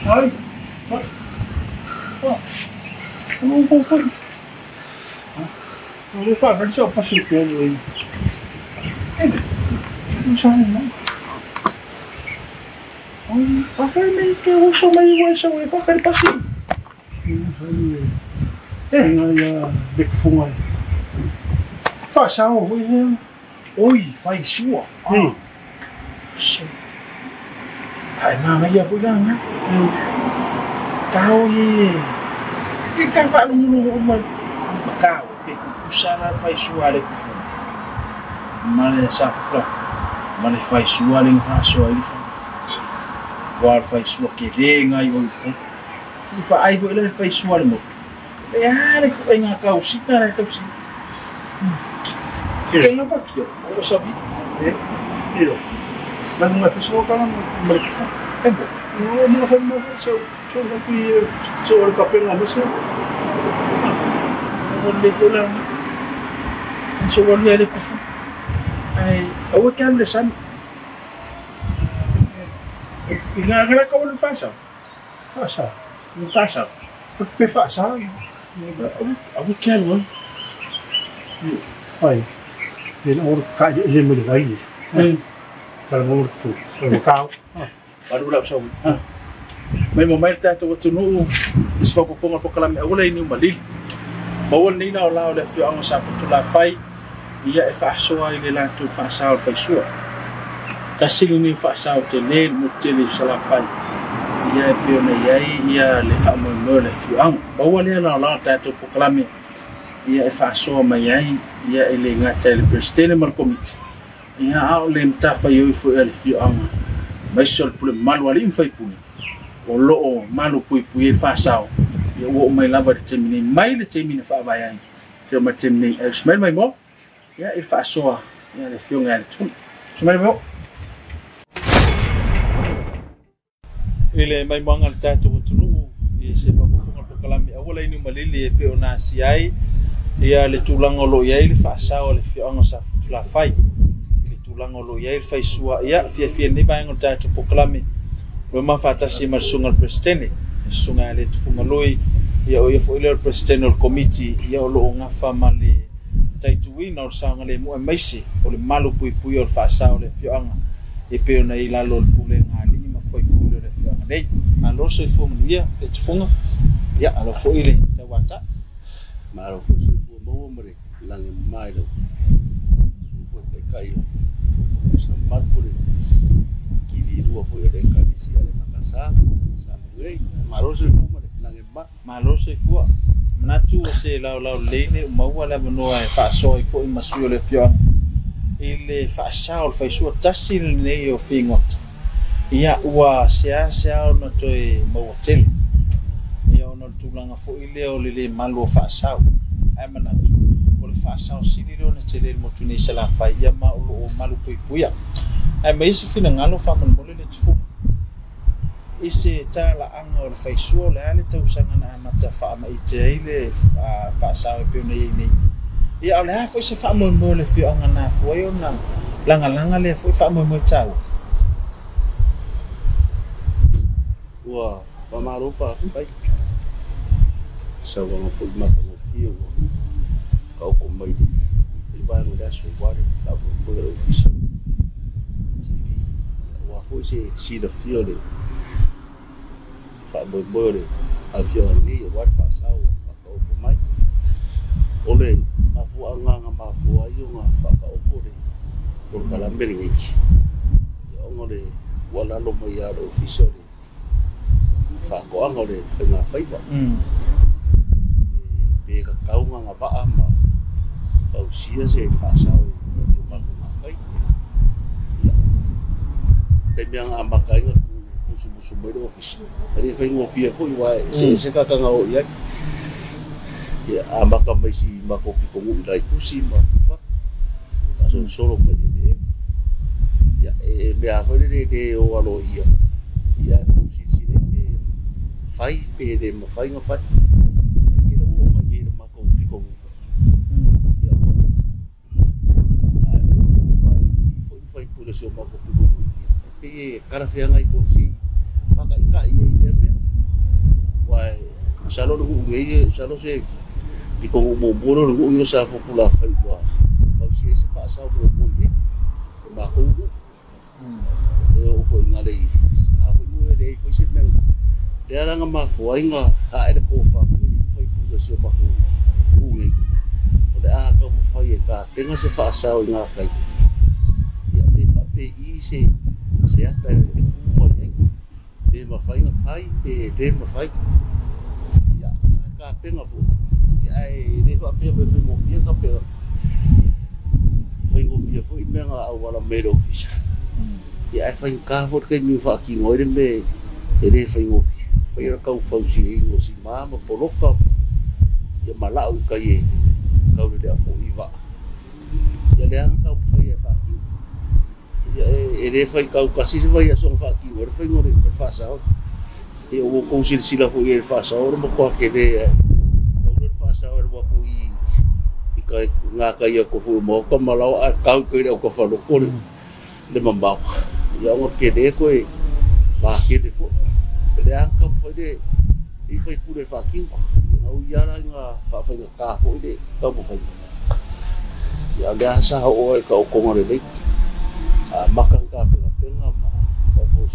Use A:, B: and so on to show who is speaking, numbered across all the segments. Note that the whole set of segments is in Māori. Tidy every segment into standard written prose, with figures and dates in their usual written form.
A: Ai. Não vou fazer. Não vou fazer, deixa eu passar o pelo aí. Não sabe não. Pasal ni ke usah mai wasa wei pakai pasir. Ya big fungai. Faisau oi, Faisua. Hai mama ya fulang. Kau ye. Kita fa lu kau ke usara Faisua le kufu. Male safu. Male Faisua le Faisua ile. War Faisua ke renga i oi po. Si fa ai vo le Faisua le mo. E ale ko nga kausi na kausi. Ke nga fa kio, o sabi. Ilo. Mas não é Faisua ka na mereka. Bo. No fa mo so na ki so ka pena mo so. Mo le fola. So war le ko fu. Ai, o kan le san. Ingagala ka wala Faisau. Faisau. Pe Faisau. Aku kan wala. Ai. Ele ora ka je me vai. Para mo fu. So ka. Baru la sa. Mai mo mai ta to tunu. Isfa ko ponga po kala me wala ni malil. Bawal ni na la fi ang sa fu la fai. Ia Faisua ile la tu Faisau Faisua. Kasi ni Faisau te le mo te le sala fai ia pe ona ia le fa mo le fiang bawa le la ta to proclame ia Faisau mai ia ele ngata le Missionary Committee ia au le mtafa yo fu ele fiang mai sol pu mal wali fai pu o lo malu pu Faisau ia o mai lava de temini mai le temini fa vai te ma temini smel mai mo ia Faisau ia le fiang ele tu smel mo. Ele mai manga le tatu tunu i se fapoponga pokalami awala ini malili e pe ona siai ia le tulanga lo ia le Faisau le fianga sa futula fai le tulanga lo ia le Faisua ia fia ni vai ngol tatu pokalami lo ma fatasi mar sunga presidente sunga le tufunga loi ia o ia fo ile Congregational Committee ia lo ngafa male taitui na sanga le mo maisi o le malu pui o Faisau le fianga e pe ona ila lo pule ngali ma foi pule le fianga nei alo so fo mia e tfunga ya alo fo ile te wata
B: maro fo so fo mo mo lange mai lo fo te kai sa marpure ki vi ru fo ile ka disi ale makasa sa ngei maro so fo mo lange
A: malo so fo manatu se la lene mo wala mo e Faisau fo i masu le fianga ile Faisau Faisua tasil nei o fingot ia ua sea no toi motel ia ono tulanga fo ile o le malu Faisau ai manatu o le Faisau sili no tele mo tuni sala fa ia ma o malu puia ai mai se fina ngalo fa mo le tfu ise tala anga o le Faisua le ale tau sanga na mata fa ma ite ile Faisau pe nei ia ole ha foi se fa mo le fio anga na foi ona langa le foi fa mo tau
B: wa pa maro pa pai sa wa po ma ko fio ka ko mai di ba no da so wa da po le office tv wa foi se si the fio le fa bo le a fio ni wa Faisau ka ko mai ole afu anga mafu ayo nga faka okore por kala mbeli ya ngore wala lo mo ya official fa ko anga le fenga faiba be ka kaunga nga ba ama au sia se Faisau ma ko mai ya pe biang amba kai nga musu mo do official ari fenga fia foi wa se ka nga o ya ya ambaka mai si mako ki ko ngai kusi ma fa aso solo ko de ya me a fole de o alo ia ya si de fai pe de mo fai no fai ke do ma ye mako ki ko ya ai fai pure se mako ki ko pe kara fe ngai ko si maka ika ia de vai salo lu ngai salo se di ko mo bolo lu yo sa fo kula fa wa ba si se fa sa mo mo ni ba ko e o fo ngale na fo mo e fo se men de ara nga ma fo inga a e ko fa fo pu do se ba ko ngai o de a ka mo fa ye ka tenga se fa sa o nga kai ya me fa pe i se ata e mo ye be ma fa pe de ma fa ya ka penga fu ya e de fa pe mo fia ka pe fa ngo fia fu i menga au wala me office ya fa ka fu ke mi fa ki ngoi me e de fa ngo fia fa ira ka fa si ngo si ma poloka ya mala u ka ye ka u de fu i va ya de an ka fa ye fa ki ya e de fa ka ka si va ya so fa ki ngoi fa ngoi fa sa e o ko sila fu e fa sa o mo ko ke de o fa sa o mo ku i ka nga ka ya ko fu mo ko malo a ka ko de ko fa lo ko le mamba ya o ke de ko e ba ke de fu de an ka fu de i fa ku de fa ki o ya ra nga fa fa ka fu de ka mo fa ya da sa o ka ko ngore de a makan ka pe nga ma ko fu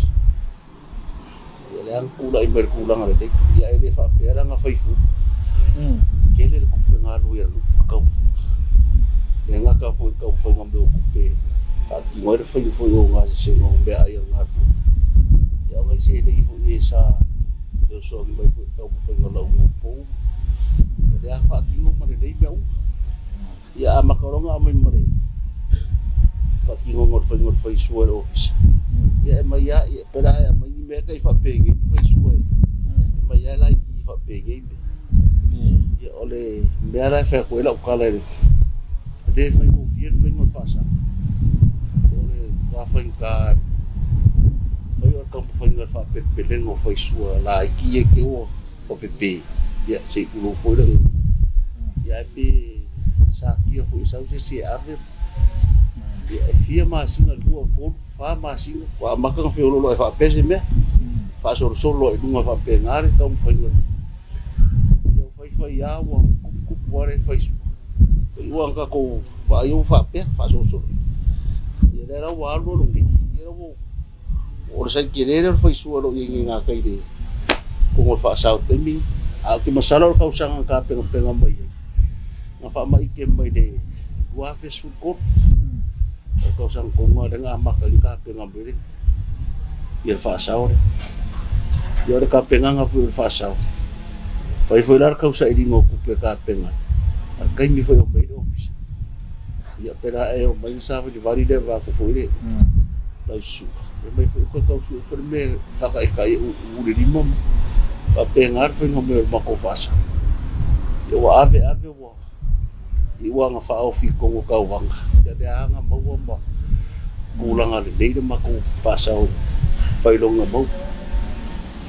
B: yang kula imber kulang ada dek ya ini fa pera nga faifu kele ku pengalu ya kau yang ka fu kau fu ngambe ku pe ati ngor faifu yo nga se ngombe ayo nga ya nga se de ifu esa yo so ngi fu kau fu ngala mo po ya fa ki mo mare dei beu ya makaronga ame mare fa ki ngor Faisua office ya mai ya pera ya mai me kai fa pege Faisua mai ya lai ki fa pege ya ole me ara fa ko la kala de fa ko fiel fa ngor fa sa ole wa fa ka fa yo ka fa ngor fa pe lengo Faisua la ki e ke o pepe ya se ku fo de ya pe sa ki fo sa se ave ya fia masinga lua ko fa masinga wa maka fe lo fa pese me fa solo e dunga fa pengare ka fa yo fa ya wa ku pore fa yo anga ko wa yo fa pe fa solo ya era wa lo ngi era wo o sa querer fa suelo y nga kai de ko fa sa te mi a ki masala ka usang ka penga mai nga fa mai ke mai de wa fe su ko kau sang konga dengan amak kali kape ngambil biar fasau deh biar kape ngambil fasau pai foilar kau sa idi ngoku pe kape ngai kai mi foi o meio office ya pera e o mai sa de valide va ko foi la su e mai foi ko kau su ferme fa kai u de limom kape ngar foi ngambil mako fasa yo ave wo iwa nga fa ofi ko ka wanga de anga mo mo kulang ale de mako fa sa o fa long mo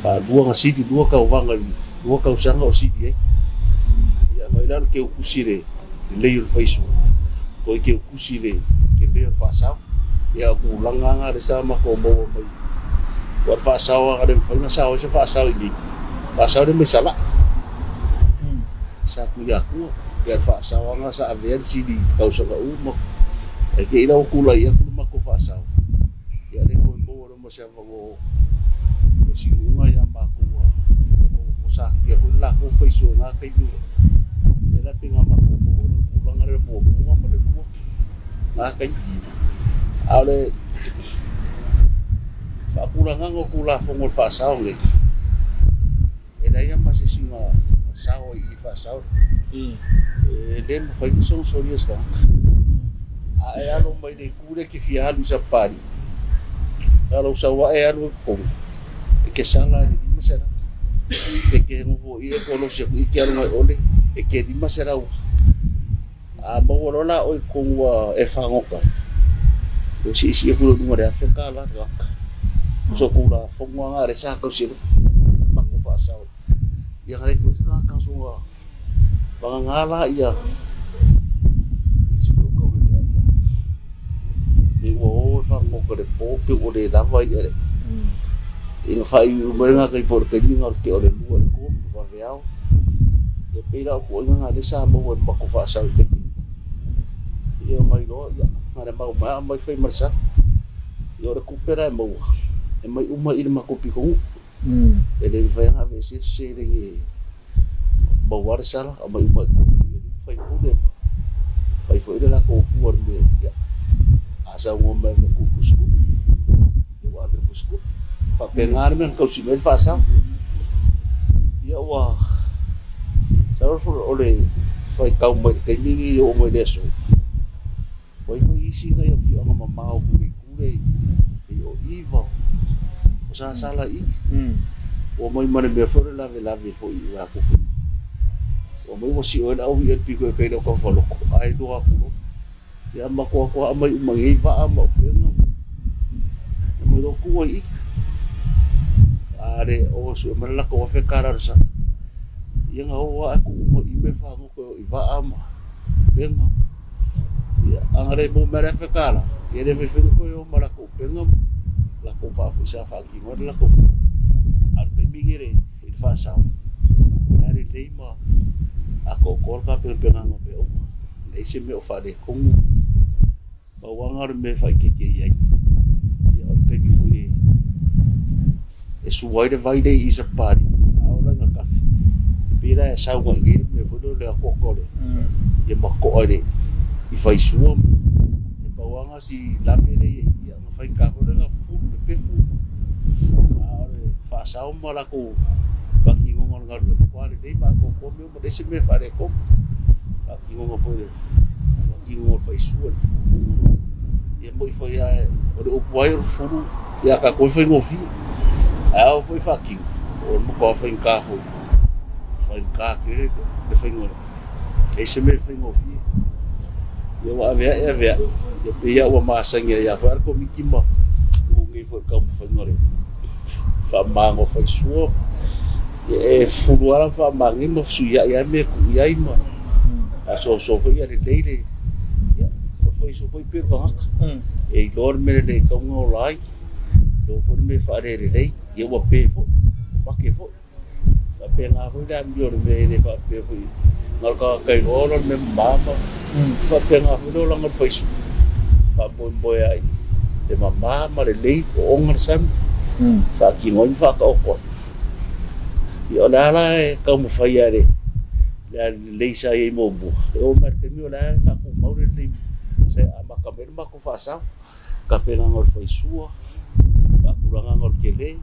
B: pa dua nga siti dua ka wanga dua ka usanga o siti ya vai dar ke kusire le yo Faisua ko ke kusire ke le fa sa ya kulang nga de sa mako mo mo wa fa sa wa ka de fa nga sa o se fa sa ini fa sa de mesala sa ku ya ku ya fa sa nga sa avian sidi kau sa umo e ke ina kula ia ku mako fa sa ya de ko bo mo sa mo si unga ya mako mo sa ya ku la ku Faisua nga kai du ya la pinga mako bo ku la ngare bo mo mo de mo nga kai ale fa kula nga ngo kula fo mo fa sa le e dai ya ma se singa sa o i fa sa dem fai são sorias lá a alo mai de cura que fiado sa pari alo sa wa alo com que sala de masera que no vou ir com os que quero mai ole e que de masera a bolola oi com e fangoka o si ku no de África lá so kula fongo nga resa ko sila mako fa sa ya kare ko sa kan so pangangala iya siko ko ya ni wo fa mo ko de po pe o de lava ya Ina fai umenga kai por keninga ke ole lua ko va real. Ya pela ko nga le sa mo ma ko fa sa ke. Ya mai lo ya ngara ma mai fai marsa. Ya recupera mo. E mai uma ina ma ko piko. Ele vai nga ve se le bawar sala mai uma ko fai pule. Fai foi la ko fuor me ya. Asa mo me ko kusku. Eu abro kusku. Pa pengar men kau si men fasam ya wa saur for ole foi kau mai ke ni o mo deso foi isi ga yo fi nga mama o kure yo ivo o sa sala I o mai mane me for la foi wa ko o mai mo si o la o ye piko ke no ko folo ai do aku ya ma ko mai mai va ma penga mo do ku I are o su mala ko fe karar sa yang o aku mo ibe fa mo ko iba ama benga ya angare mo mera fe kala ye de fe ko yo mala ko benga la ko fa fu sa fa ki mo la ko ar pe migire il fa sa are leima ako ko ka pe benga no pe o le se me o fa de ko ba wangar me fa ke ya ya or ke fu ye It's wide vai dei is a party. Aula nga kafe. Pira e sau nga ngiri me fudo le akokore. Ye mako ore. I Faisua. E pawanga si lapere ye ia nga fai kafore nga fu pe fu. Aure fa sau mala ko paki ngong nga kwale dei ma ko ko me dese me fare ko. Paki ngong foi. Paki ngong Faisua fu. Ye moi foi a ore o poir fu. Ya ka ko foi ngofi. Eu fui faquinho, o mo foi em carro, foi em carro que ele foi no, esse me foi no fio, eu ia o massanha ia foi com mikima, o que foi como foi no, famango foi sua, e fuluara famango no suya ia me ia ima, a so foi a leile, foi pergunta, e dorme le como lá, do foi me fazer lei eu vou pe fo pa ke fo pa pe nga fo da mi or me de pa pe fo ngal ka kai olo me mama pa pe nga fo do lang fo isu pa boy ai de mama ma le lei o ngar sam fa ki ngon fa ka ko yo la ka mo fa ya de la lei sa e mo bu o mer ke mi la fa ko mo le lei se ama ka me ma ko fa sa ka pe nga ngor Faisua kurang ngor kele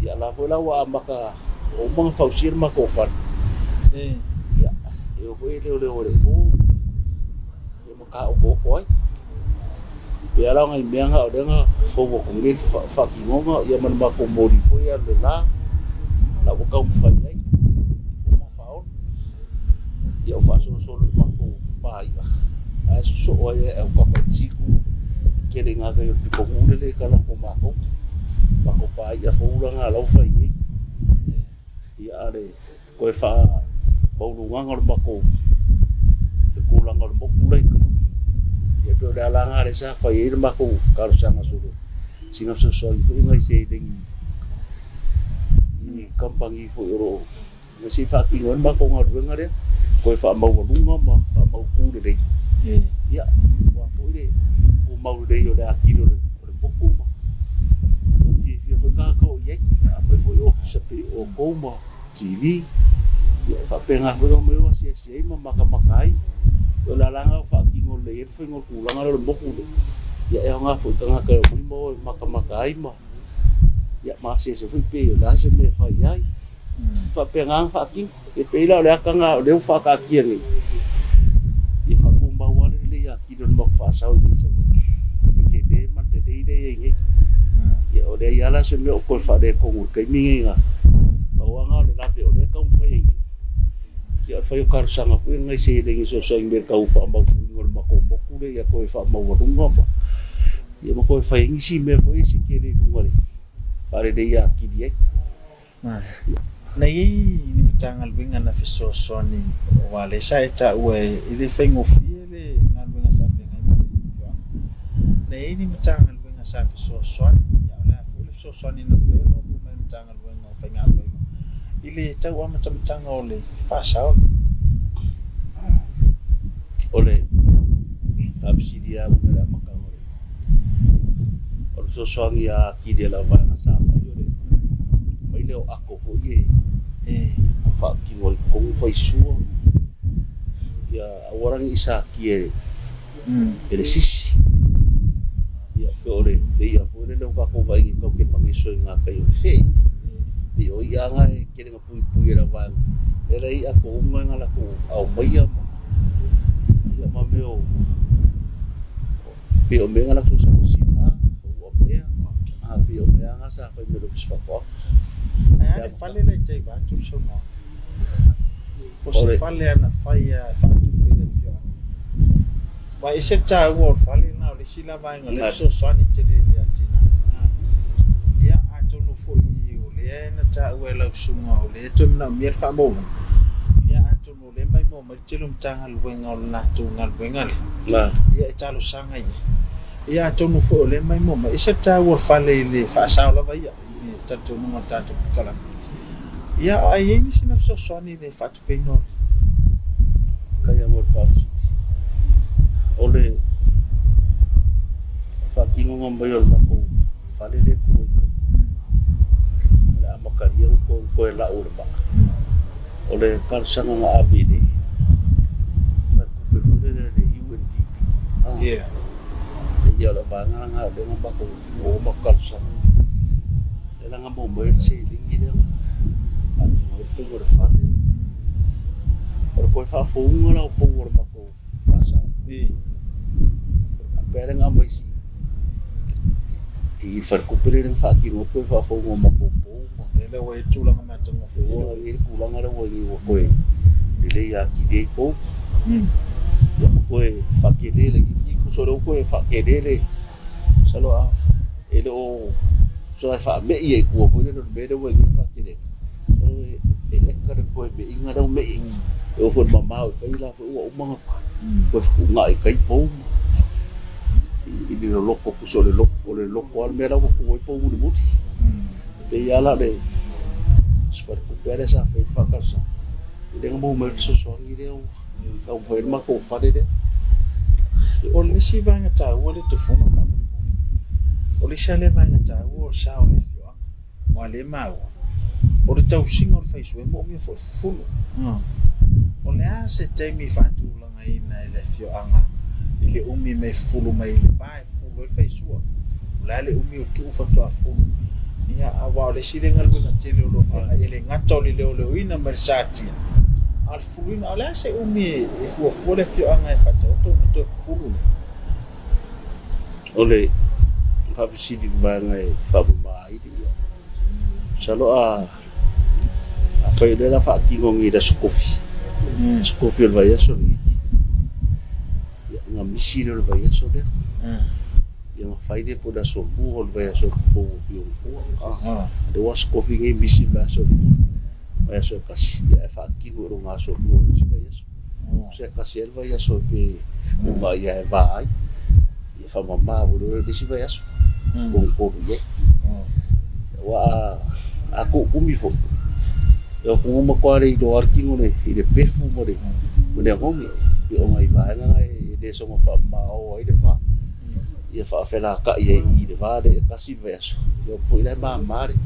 B: ya la foi la wa maka o mga fausir makofan ya eu foi le o eu maka o ko ya la ngai menga o denga fo ko ngit fa ki ngonga ya man mako modi foi ya la ko ka fa ai o ma faul ya fa so mako pa ya ai so o e ko fa chiku kere nga ka yo tipo ulele kala ko mako pa ya fo nga lo fa yi ya ale ko fa bo lu nga ngor mako te ku la ngor moku le ya to da la nga re sa fa yi mako ka sa nga sulu sino so so yi ngai se ding ni kampangi fo ro si fa ki ngon mako ngor nga re ko fa mo lu nga ma fa mo ku de ya wa fo de mau dei o da kilo de boku ma e foi ka ko ye a foi o sapi o koma TV ya fa penga foi o meu asi ma makai o la langa fa ki ngol le foi ngol kulang ala boku ya e nga foi tanga ka mo makai ma ya ma se foi pe la se me fa ai fa penga fa ki e pe la le ka nga le fa ka ki ni e fa ko ba wa le ya ki do mo fa sa o ni sa de man de ngi ya o de ya la se me o ko fa de ko ke mi nga ba wa nga le la de o de ka fa ngi ya fa yo kar sa nga ko ngai se de ngi so so ngi ka u fa ma ngol ma ko mo ku de ya ko fa ma wa dunga ba ya mo ko fa ngi si me ko se ke de dunga le fa de ya ki di
C: nei ni mitangal winga na fiso soni wale sa eta we ile fa ngofie ngal winga sa nei ni mitangal winga sa fiso soni ya la fu le so swani na velo kuma mtanga luenga ufanya hapo ile tau ama mtanga ole fasa
B: ole absidi ya mera makangore so swangi ya kide la vanga safa yole mai leo ako fo ye fa ki wol ko Faisua ya orang isa kie ele sisi ya ole dia pone le ka ko vai ko ke pangiso nga kai se dio ya nga kere nga pui ra van ele ia ko nga la ko au mai ya ma meu pio me nga la so sima o me a pio me nga sa fa me lo fisfa ko
C: ya fale le te va tu so no pos fale ana faia fa tu pele fio vai se ta wo fale na le sila va nga le so swani te le atina ya atonu fo i o le na ta we la sunga o le to na mier fa bo ya atonu le mai mo ma telo mtanga luenga na tu ngal luenga
B: na
C: ya talo sanga ya atonu fo le mai mo ma se ta wo fale le fa sa la vai tanto numa tanto kala ya ai ni sina so swani le fatu peino
B: kaya mo fafiti ole fakingo ngomba yo mako fale le ko la makaria ko la urba ole kar sanga nga abide fa ko pe le UNDP
C: yeah
B: ya la banga nga de ngomba ko o makal sanga la nga bombo se lingi de mo fe go fale por ko fa fo un la po por ma ko fa sa pere nga mai si e far ko pere nga fa ki no ko fa fo ngo ma ko po
C: le we tu la nga tanga fo
B: e ku la nga wo ni wo ko le ya ki de po ya ko fa ki de le ki ko so ko fa ki de le salo a e lo so fa me ye ko po le be de wo ni fa ki de e ka de ko be inga da me o fo mama o kai la fo o ma ko nga e kai po i di loko ku so le loko al mera ko po mu muti be ya la de sper ku pere sa fe fa ka sa de mo me so so ni de ka vo ma ko fa de
C: o le si va ngata o le to fuma fa o le sa le va ngata o sa o le fio mo le mau o le tau singa o Faisua mo mi fo fulu o le a se te mi fa tu la ngai na le fio anga ile umi me fulu mai le bai fulu le Faisua la le umi o tu fa to fulu ia awa le si le ngal na tele lo fa ile ngato le le ina mersati al fulu ala se umi e fu le fio anga e fa to fulu
B: ole fa visidi banga e fa mai di salo a fa ile la fa ki ngongi da skofi skofi el vaya so ni ya nga misiri el vaya so de ya ma fa ide poda so bu el vaya so fo bio de was skofi ngi misi la so de vaya so kasi ya fa ki go nga so bu si vaya so se kasi el vaya so pe uma ya vai ya fa mama bu de si vaya so ko ye wa aku umi fo yo ko mo ko re do arki ngone ide pefu mo de mo de ngomi yo mai va nga ide so mo fa ma o ide va ia fa fela ka ia ide va de kasi verso yo po ile ma mare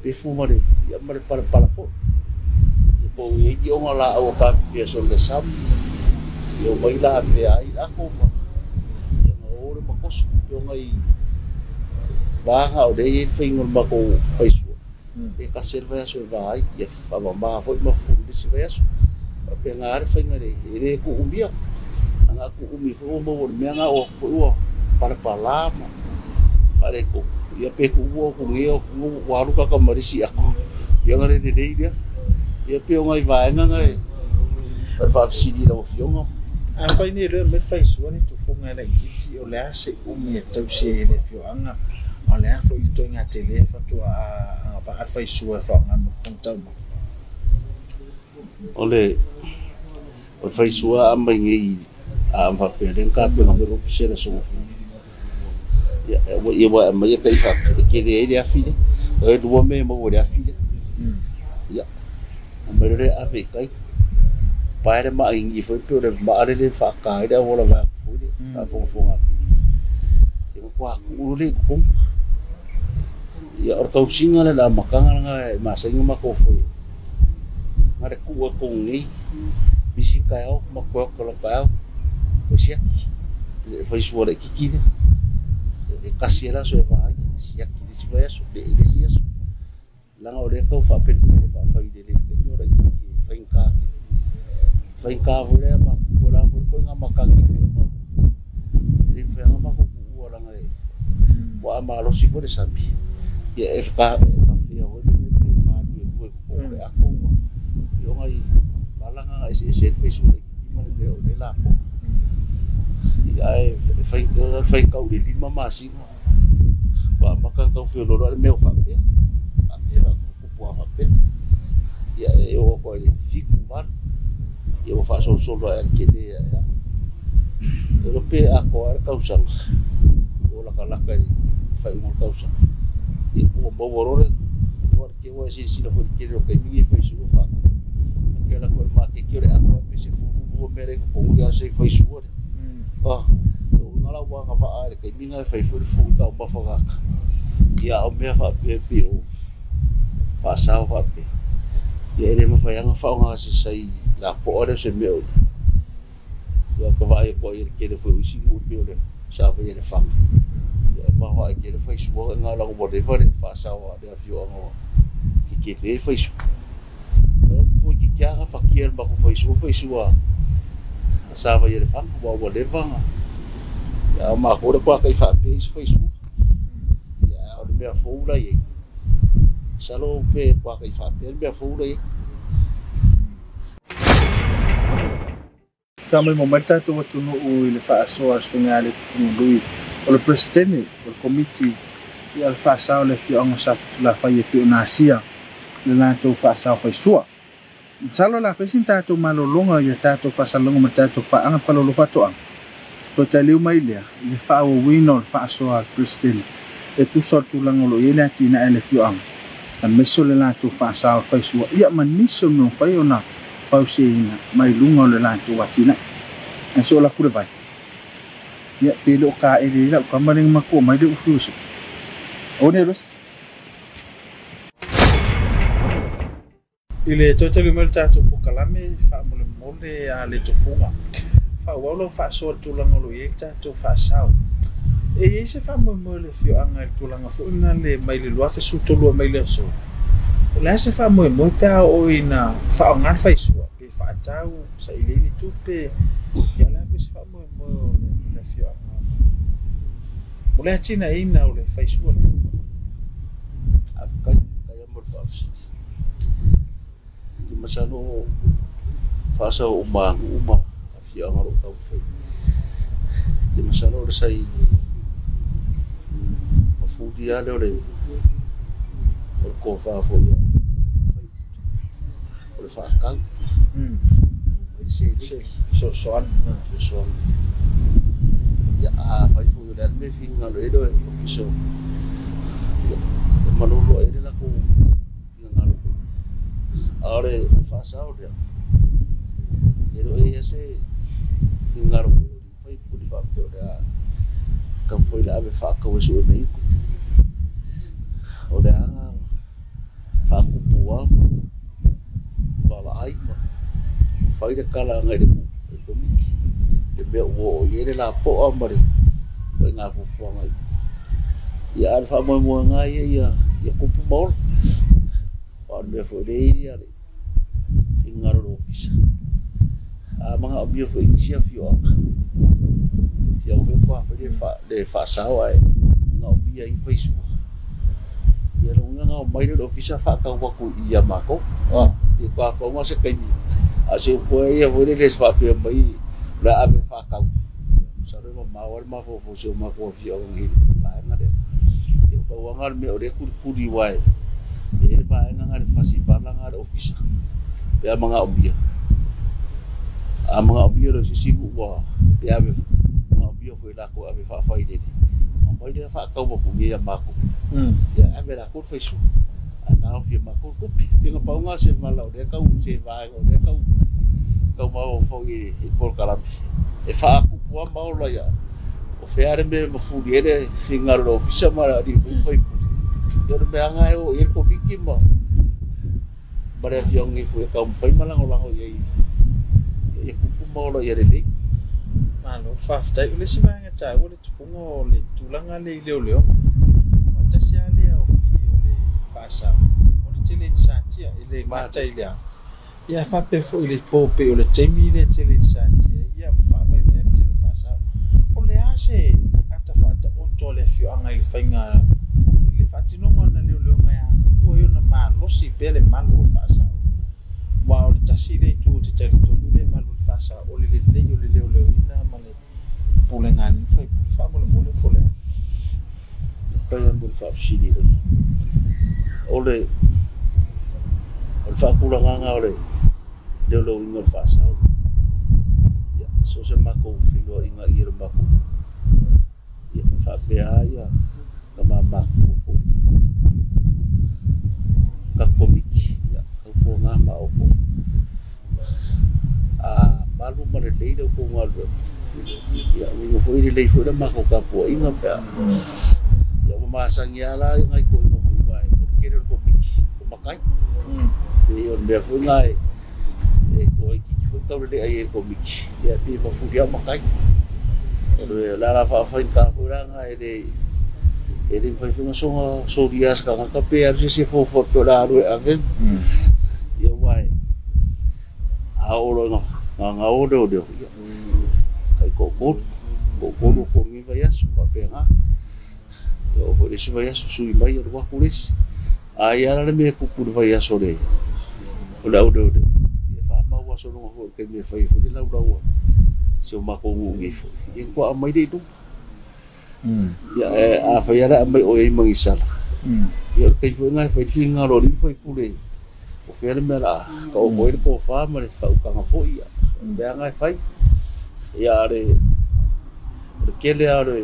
B: pefu mo de ia mare para fo yo po ye yo la o ka verso de sam yo mai la pe ai ako mo yo o re mo ko yo ngai va ha o de fingol ma ko Faisua e ka serva so vai e fa mama foi ma fu de se vai so pe ngar fa ngare ere ku umbia anga ku umi fo mo me anga o fo para palama are ko ia pe ku o ku ngeo ku waru ka marisi ako ia ngare de dia ia pe ngai vai ngai per fa sidi lo fiongo
C: a fa ni le me Faisua ni tu fu ngara titi o le ase umi e tau se le fio anga ole a foi to nga tele fa to a pa al Faisua fa nga no fonta
B: ole o Faisua a mai ngi a pa pe den ka pe no ro se so ia wa mai kai fa ke le afile e do me mo le afile ia amere ave kai para ma ingi foi pe ma le fa kai da wala va fui fa fonga e kwa ule kum ia or kau singa la makanga nga ma senga ma ko foi ngare ku ko ngi bisi kau ma ko ko kau o sia le Faisua le kiki le kasiela so vai sia ki si vai so le sia so la ore ko fa pe fa fai de le no ra ki fa inka vole ma ko la ko nga makanga le fa nga ma ko ora nga wa ma lo si fo de sambi ya FK ya ho le ma du ko le ako yo ngai balanga ese Faisua le ki ma le la ko ai fai kau de lima masi wa maka kau fio lo le meu fa pe a era ko po fa pe ya eu ko le fiku bar eu fa so el que le ya eu pe a ko ar causa o la kala kai fai mo causa e o bo borore o que o ese si lo foi que lo que mi foi su fa que la ko ma que quiere a ko pe se fu o mere ko ya se foi su ngala wa nga va ai ke minga fai fu ka ba fa ya o me fa pe o fa sa fa pe ya ele mo fa nga fa nga se sai la po ore se me o ya ko va ko ir ke de fu si mo pe o sa va ele fa ya ma va ke de fai su nga la ko de fa sa wa de fio nga ke le fai su ko ki ya fa kier ba ko fai su sa va ele fa ko wa de va ya ma ko de kwa kai fa pe Faisua ya o me fo la ye salo pe kwa kai fa pe me fo la ye
C: Tama mo mata to no o le fa so as finale to lui o le presidente o committee ya fa sa le fi on sa la fa ye pe na sia le na to fa sa Faisua salo la fa sinta to malolonga ya ta to fa sa longa mata to pa ang fa lo fa to to taliu mai le fa o wino fa so al Christian e tu so tu langolo ye na tina ele fi ang a meso le na to fa sa Faisua ia man miso no fa ona fa o sina mai lunga le la to watina e so la kule vai ia pelo ka ele la ka maning mako mai de ufuso o ne ros ile to taliu mai tato pokalame fa mole a le to funga fa walo fa so tulanga lo yekta to fa sao e se fa mo le fio anga tulanga fo na le mai le lo fa su to lo mai le so la se fa mo pa o ina fa nga Faisua pe fa tau sa ile ni tu pe ya la fa se fa mo le fio anga mo le tina ina o le Faisua le
B: afkai kaya mo fa masalo fa sa uma ya ngaro ka foi de masalo de sai afudi ale ole o ko fa fo ya o fa ka so ya a fa fu le me finga lo edo ofiso manolo ele la ko ngalo ore fa sa o ya edo ese ngaro foi por fa pe ora ka foi la ave fa ka weso me ku ora fa ku puwa baba ai ma fai de kala ngai de komiti de be wo ye la po amare ko nga fu fu ngai ya fa mo ngai ya ku pu bol pa be fo de ya ngaro office mga obyo fo isia fio fio ve kwa de fa sawa nga obia I Faisua ya lo nga mai do office fa ka ku ia mako e kwa ko mo se kai ase po ia vo de fa pe mai la ave fa ka sa re ma wal ma fo se ma ko fio ngi ba nga de e pa wangal me ore ku di wai e ba nga nga fa si ba nga office ya mga obia mga obio lo si wa ya be mga obio foi la ko ave fa fai de mai dia fa kau mo ngia mako ya amela ko Faisua ana fi mako ko pinga paunga se malau dia kau se vai dia kau mau fo i por kalapi e fa ku wa mau la ya o feare me mo fu ele singa lo fisa mara di foi dia me anga o e ko bikima bare fiong ni fu kau foi malang o ye e ku mau lo ye le
C: malo fafta ile sibanga ta wole tufungo le tulanga le leo matasia le o fili o le fasa o le tele insantia ile mata ile ya fa pe fo ile pope o le temi le tele insantia ya fa vai me tele fasa o le ase ata fata o tole fio anga ile fainga ile fatino ngona leo ya fu yo na malo si pele malo fasa wa o le tasile tu te tele tonu le malo fasa o le leo ina male pole ngani fa mole pole
B: kaya mo fa fsidi ole fa kula nga ole de lo ina fasa ya so se mako filo inga ir mako ya fa be ya kama mako ka komiki ya ko nga ma o malu mare leida ko ngaldo ya mo foi le foi da mako ka po inga pa ya masang yala ngai ko mo buai porque ele komiki ko makai e on be foi ngai e ko ki foi ka le ai komiki ya pi mo fu dia makai o la fa ka fura ngai de ele foi funga so dias ka ka pe ar se foto la ru aven ya wai a oro no nga oro de kai ko mi vai asu pa pega yo por isso vai asu sui mai ro kulis ai ala me ku vai asu de o e fa ma wa so no ho ke me fai fu de la ura se ma ko ngi fu e ko mai de tu ya a fa ya mai o e mai sala ya ke fu ngai fa finga ro li foi pule o fer me la ko mo ir ko fa ma le fa ka fo ya be ngai fai ya re ke le are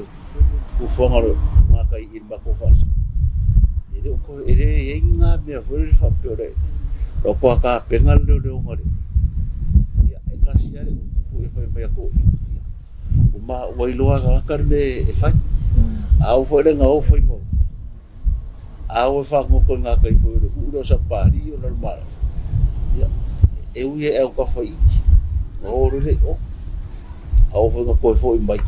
B: ku fonga ro ma kai in ba ko fa ele ko ele inga me foi fa pore ro ko ka pengal do ngore ya e ka sia le ku e fa me ko uma wailoa ka me e fai au foi le ngau foi mo au fa mo ko nga kai foi uro sa pari o normal ya eu e ka foi o le o au foi ko foi mai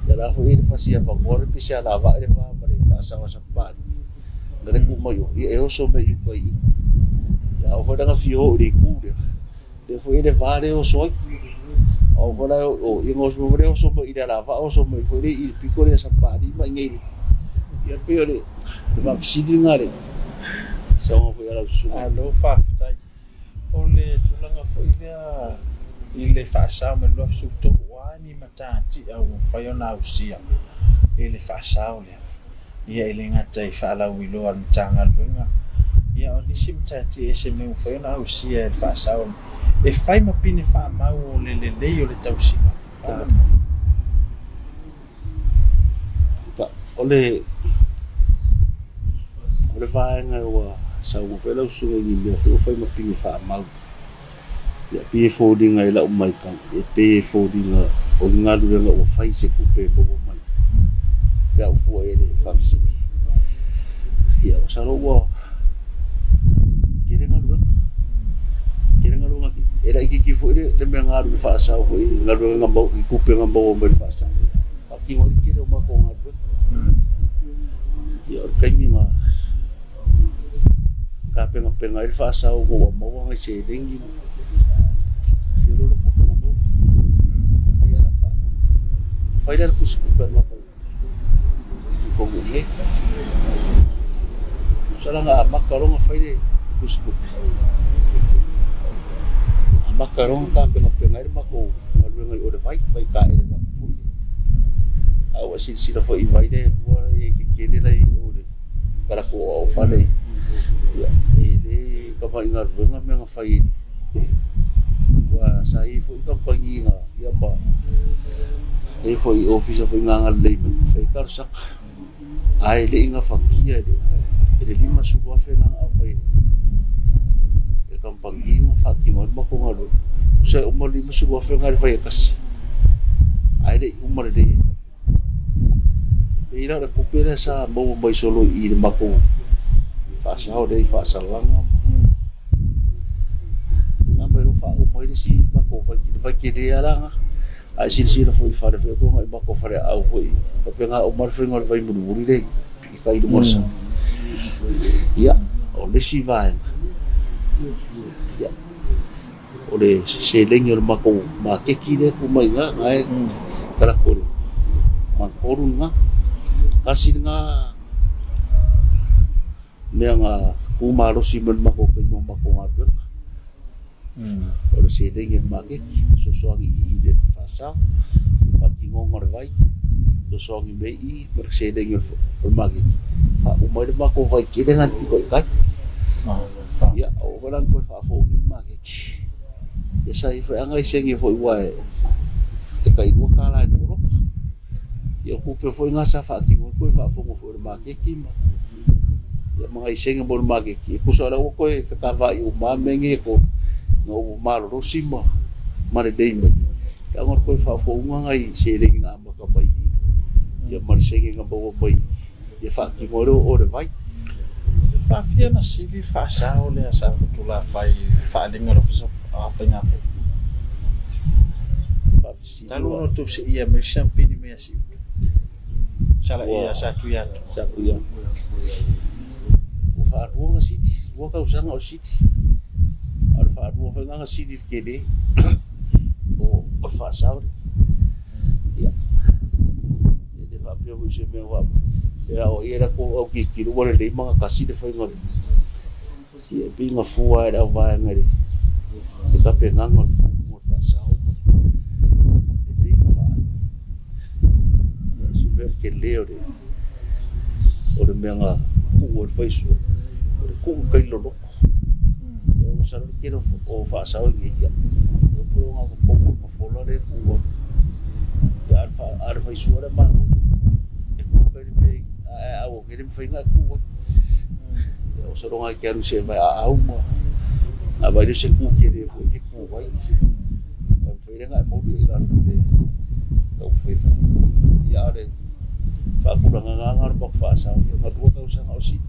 B: ya la foi ele fasia pa ngore pisa la va ele va ma le fa sa pari ngare ku mo yo e o so me yu kai ya au foi nga fio ri ku de foi ele va le o so o vola o ingos mo vreo so mo ida lava o so mo foi i piccole sa pari ma ngei ya peore va fsidi ngare so mo foi ala su
C: alo fa tai ole tulanga foi ile fa sa me lo su to wani matati au faiona usia ile fa sa ole ia ile ngata I fa la wilo an tanga lunga ia oni simtati ese me faiona usia fa sa ole e fai ma pini fa mau le o le tausinga fa
B: ole vai nga wa sa u fela su ni me fai ma pini fa mau ya pi folding ai la mai kan e pe folding o nga du nga o fai se ku pe bo mai ya fu ele fa city ya o sa lo wa kire nga du era iki foi le mengaru fa sa foi ngaru ngambau ku pe ngambau mo fa sa aki mo kire mo ko ngaru ya kai mi ma ka pe ngai fa sa o mo ngai se dengi yo lo ko ngambau ya la fa fai dar ku su per ma ko mo he sala nga makaro nga fai de ku su makarong ka pengai mako ngalu ngai ode vai ka ele ma pu au si la foi vai de boa e que quede lai ode para ko o fale ya ele ka vai ngalu nga fai wa sai foi kampangi nga ya ba e foi office foi nga ngal lai fai kar sak ai le inga fakia le lima suwa fena au mai e kampangi mo faki mo ma ko ngalo se o mo lima suwa fena le vai kas ai le o mo le ira le kupera sa mo mai solo I le mako fa sa o dei fa sa langa na pero fa o mo le si mako vai ki le aranga ai silsila foi fa le ko ngai mako fa le au foi o penga o mar fringo vai muri le kai do morsa ya o le si vai ya o le se lengo le mako ma ke ki le ku mai nga ai kala ko ma koru nga kasi nga nga kumaro si man mako kay mako nga o le se lengo ma ke so so ngi ide sa pagi ngongor vai to songi bei mer se lengo magi fa o mai mako vai ki dengan piko kai ya o balang ko fa fo ngin magi ya sai fa ngai sengi fo wai e kai wo kala e ro ya ku pe fo nga sa fa ki ko fa fo mo fo magi ki ma ya mga sengi mo magi ki ku so la ko e fa va I ma mengi ko no malo rosima mare dei me ya ngor ko fa fo ngai se ring nga ma ka bai ya mar sengi nga bo bai ya fa ki mo o re vai
C: fa fia na sili fa sa o le sa futula fai fa le ngoro fa fa nga fa talu no tu se ia me champini me asi sala ia sa tu ya o fa ro nga siti wo ka usanga o siti ar fa ro fa nga siti ke de o fa sa ya de fa pio se me wa ya o era ko o ki ru le mga kasi de fa ngol ya pinga fuwa da va ngari de ka pe ngol mo fa sa o de ka va super ke leo de o de mga ku o Faisua o de ku kai lo yo sa ro ke o fa sa o ngi ya o puro nga ko folo de ku ya ar Faisua de ma e ku kai pe au ke dem foi nga ku o so ronga ke aru se vai au mo a vai se ku ke de foi ke ku vai foi nga mo bi la de o foi fa ya de fa ku nga nga ba fa sa o nga ro ka usa o si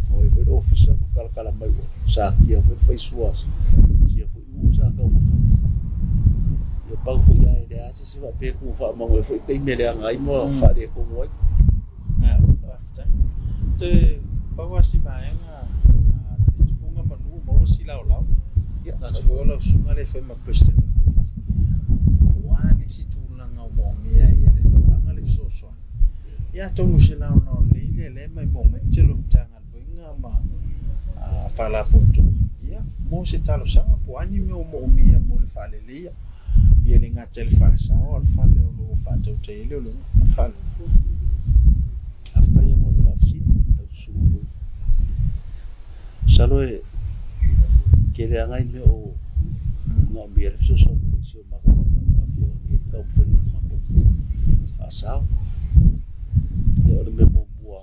C: o e foi office ko kala mai sa ki foi Faisua si foi usa ka mo fa yo pau foi ya de a se va pe ku fa mo foi te me le ngai mo fa de ko mo te pawa si vaenga te funga manu mo si lao ya na te fola sunga le foi ma Christian Committee wani si tulanga mo mia ya le fanga le so ya tonu se lao no le mai mo me te lo tanga winga ma fala punto ya mo se talo sa po ani mo mia mo le fale le ya le nga tel fa sa o fale lo fa te le lo fale afka ya mo fa si salo e ke le ngai me o no bier so ma afio ni ka fo ni ma fa sa yo le me bo bua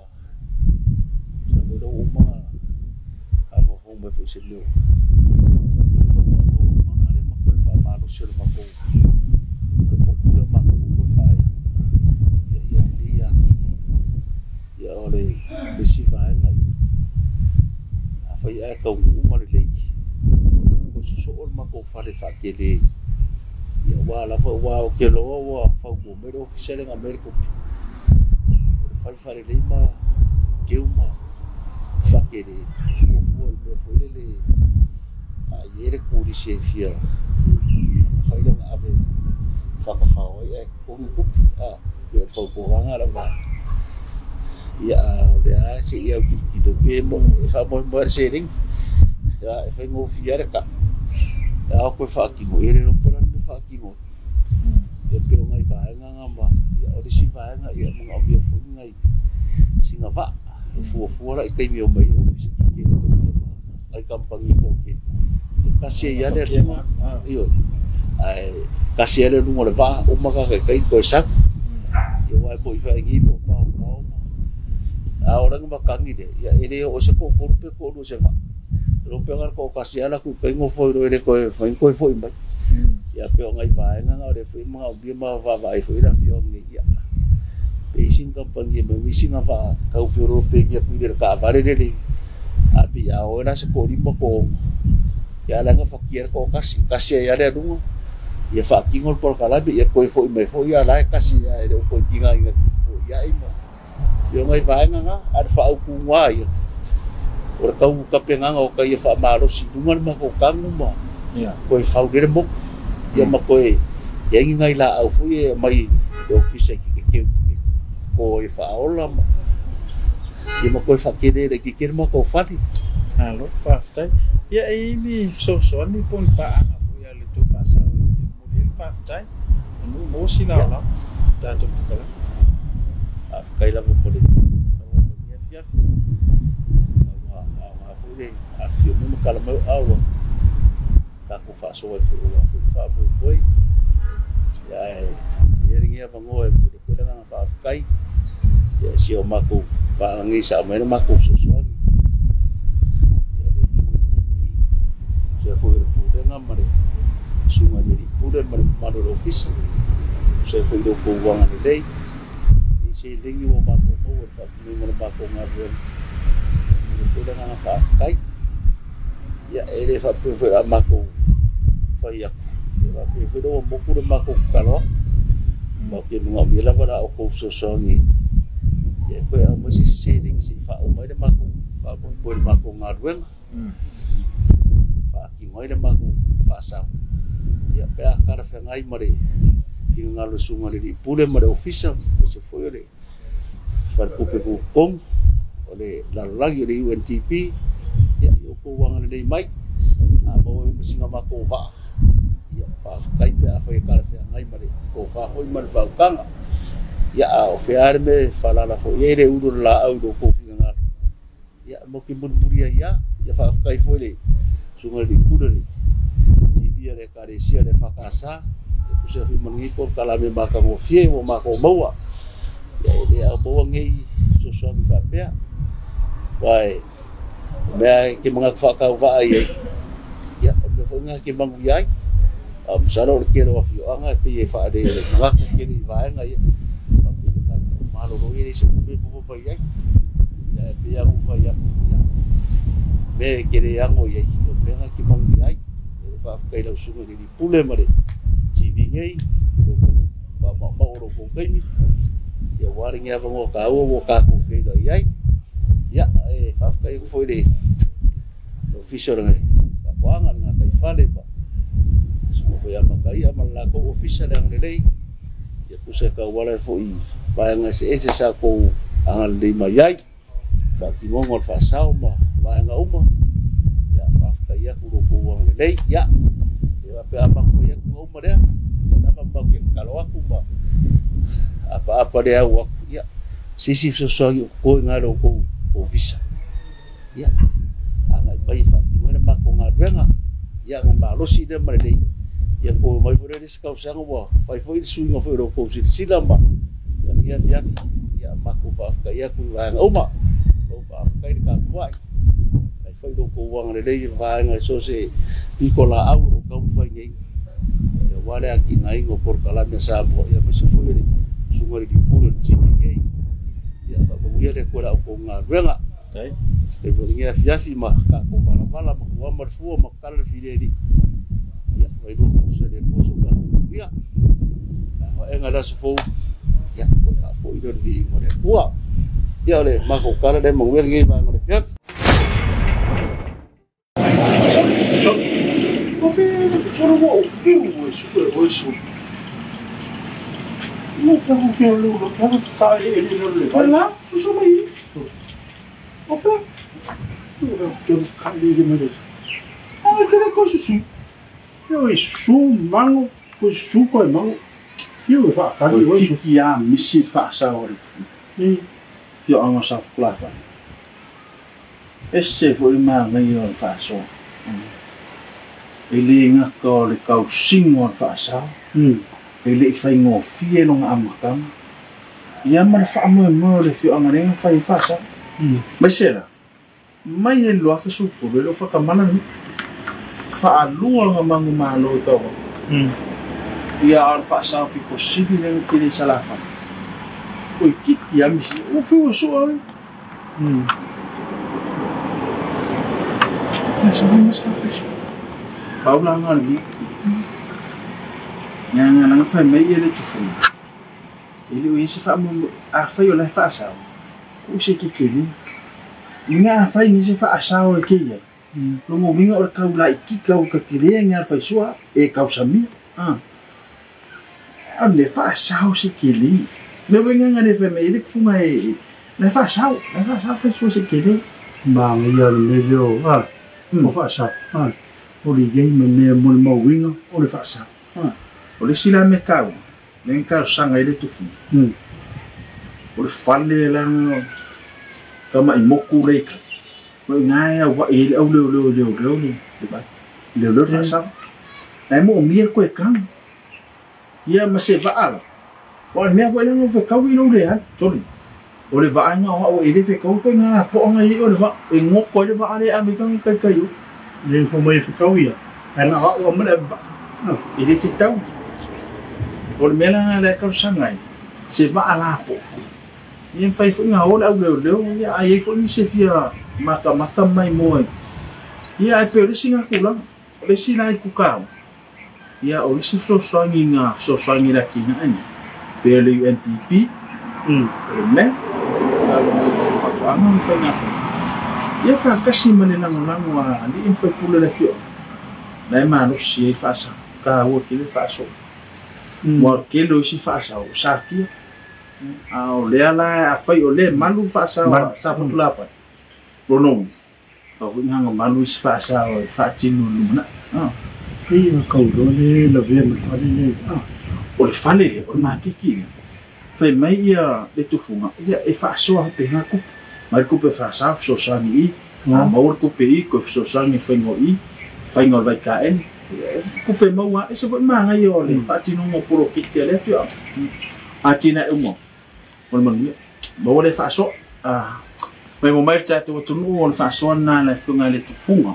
C: sa bo do uma avo ho me fo se lo ma ngare ma ko fa ma lo se ma ko ko le ma ko fa ya ole bisi va na fai a ka uma le ko so ma ko fa le fa ke le ya wala fa wa ke lo wa fa ko me do official en America fa le ma ke uma fa ke le fo le a yere ko ri se fia fa le ave fa ka fa o e ko a ya fa ko nga la va ya ya si ya ki do pe mo fa mo se ring ya fa mo fiar ka ya ko fa ki mo ere no para no fa ki mo ya pe ngai ba nga ma ya o si ba nga ya mo obvio fu ngai singa va fu ra kai mi o mai o si ki ai kampangi ko ki kasi ya le yo ai kasi ya le no le va o ma ka kai ko sa yo ai po fa ki po pa
B: orang makangi de ya ele o se ko pe ko do se va lo pegar ko kasiala ku pengo foi ro ele ko foi mai ya pe ngai vai nga ore foi ma bi ma va vai foi la fio ngi ya pe sin company me missing va ka u fio pe ya ku de ka vale de abi ya ora se ko rimbo ko ya la nga fakir ko kasi ya le dungo ya fakingol por kala bi ya ko foi mai foi ya la kasi ya ele ko kinga inga ya ima yo ngai vai nga ar fa ku wa ya ora kau kapenganga o kai fa maro si dungal ma ko kangu ma ya ko fa de mo ya ma ko ya ngai la au fu ye mai do office ki ko fa ola ma ya ma ko fa kede de ki kirma ko fa di
C: halo paftai ya ini so ni pun pa anga fu ya le tu fa sa mo le paftai mo si la la ta to kala kai la mo le ya afio mo kala mo awa ka ko fa so fu fa mo koi ya ringi apa ngoe ko la nga fa kai ya si o mako pa ngi sa mo na mako so so ya le je fu ro nga mare suma ni pude mare office se fu do ko wanga ni dei si lingi mo mako mo fa ni mo mako ngabe ko la nga fa kai ya ele fa pe mako fa ya va pe do mo ku mako kalo mo ke mo mi la va o ko so so ni ya ko a mo si setting si fa o mai de mako fa mo mako ngarwen fa ki mo de mako fa sa ya pe a kar fe ngai mare ki ngalo sunga ni pule mare official se foi le fa ko pe ko kom ole la lagi le UNTP ya yo ko wanga le mai a mo singa mako va ya fa kai pe a fa ka fe ngai mare ko fa hoi mar fa kanga ya o fe arme fa la fo ye re udo la au do ko fi ngar ya mo ki mun buria ya fa kai foi le sunga di kudere TV le kare sia le fa kasa ku se fi mangi ko kala me maka mo fie mo mako maua ya ele a bo ngai so so mi fa pe vai me ke mga fa ka va ai ya me fo nga ke mangu yai saro ke ro fi anga pe fa de nga ke ni va nga ya malo ro ye se pe po pa yai ya pe ya mo fa ya me ke re ango ye me nga ke mangu yai fa ka ila sunga ni pule mare TV ngai ba ma ro ko kai mi ya waring ya ngo ka wo ka ko fe da yai ya fa ka ko foi de official ngai ba wanga nga kai fale ba so ko ya makai amal la ko official yang lei ya ku se ka wala foi ba nga se sa ko angal de mayai fa ki ngol fa sao ma ba nga uma ya fa ka ya ku ko wang lei ya pe apa ko ya ko uma dia na ba ke kalau aku ba apa dia awak ya sisi so ko ngalo ko ofisa ya angai bai fa ki mo ma ko ngarwenga ya ngalo si de mare dei ya ko mai fore dis ka usang bo fai foi suing of ro ko si silamba ya ya ma ko fa ka ya ku ang uma ko fa ka ka kwai ai foi do ko wang le dei va ngai so se pikola au ka fa ngai ya wale aki ngai ngo por kala me sabo ya me se foi sungori di pulo TV ya ba mo ya le ko la ko ngarwenga tai e bo ngia fiafi ma ka ko bala ma ko mar fu ma kala filedi ya vai do se de ko so ka ya na e ngala so fo ya ko ka fo i do vi mo de wa ya le ma ko kala de mo wel ngi ba mo de fiaf o fi solo mo fi o su
A: no fa ko ke lo ka e ni no le
B: voilà so mai o fa
A: no fa ko ka le mo de
B: que le coisa su
A: eu su mango ko su ko mango fio fa ka le o su
C: ki ya misi fa sa o le
A: ni
C: fio anga sa plafa esse foi ma ngai o fa so ele nga ko le kau singo fa sa ele fai ngo fie no amakam ia mar fa mo le fio anga nei fai fa sa mai sela mai le loa fa su po le fa kamana ni fa lua nga mangu malo to ia al fa sa pi positi le ke sala fa o ki ya mi o fu so Masuk mas kafis. Paula ngali. Yang nang fa mai ele tufu. Ele o esse fa mo a fa yo la fa sa. O se ki keli. Nga fa ni se fa sa o ke ya. No mo vinga o ka ula ki ka o ka kele nga Faisua e ka usami. Le fa sa o se keli. Me vinga nga le fa mai ele funga e le fa sa Faisua se keli.
A: Bang ya le yo o fa sa o le game me mo winga o le fa sa
C: o le sila me kau le ka sanga ile tufu o le fale la kama i moku le o ngai wa ile o le fa sa ai mo mi ko e kan ia ma se va ala o me vo le no fa kau i no le ha toli o le va nga o ile fe kau ko nga po nga i o le va e ngoko le va ale a me kan kai yo
A: le fo mai fa kau ia ana o me le va
C: ile se tau o le mela le ka sangai se va ala po ni fai fu nga o le ia ai fu ni se fia maka mai mo ia ai pe le singa kula le sila i kuka ia o si so sangi la kinga ani pe le UNTP le MEF le fa anga fa nga fa ia fa kasi mane lango ali in fa pula le fio dai ma no si fa sa ka o ke le fa so mo ke lo si fa sa o sa ki a o le ala a fa o le malu fa sa sa pula fa bono ka fu nga malu si fa sa o fa tinu lumna
A: ia ka o le la ve me fa le
C: o le fale le o ma kiki fai mai ia le tufunga ia e fa so a pe ngaku mai ku pe fa sa so sa ni a maur ku pe i ko so sa ni fai ngol vai ka en ku pe maua e se foi manga yo le fa tinu mo puro kiti le fio Atinae mo mon mo le fa so mai mo mai ta tu o fa so na le funga le tufunga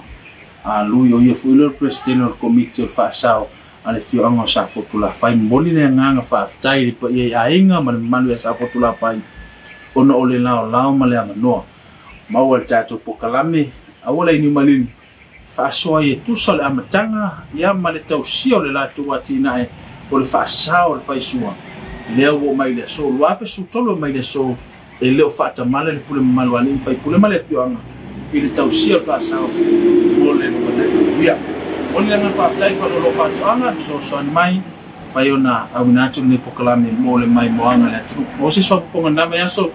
C: lui o ia fu le Missionary Committee fa sa ale fio anga sa fotula fai moli le nganga fa aftai pa ia ainga malu sa fotula pai ono ole lao male amano mau al tato pokalame awala ini malin fa so ia tu sal amatanga ia male tau sio le la tu Atinae o le fa sa o le Faisua le o mai le so lo afa su tolo mai le so e le o fa ta male le pule malu ali fai pule male fio anga ile tau sio fa sa o le no ia o le nga pa tai fa lo fa anga so mai fai ona aunatu le pokalame mo le mai moanga le tu o se so ponga na mai so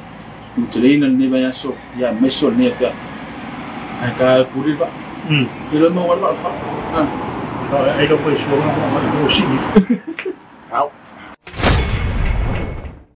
C: utreina ne vai so ya meso ne fa ka puriva ile mo wala fa
A: ai lo foi so ma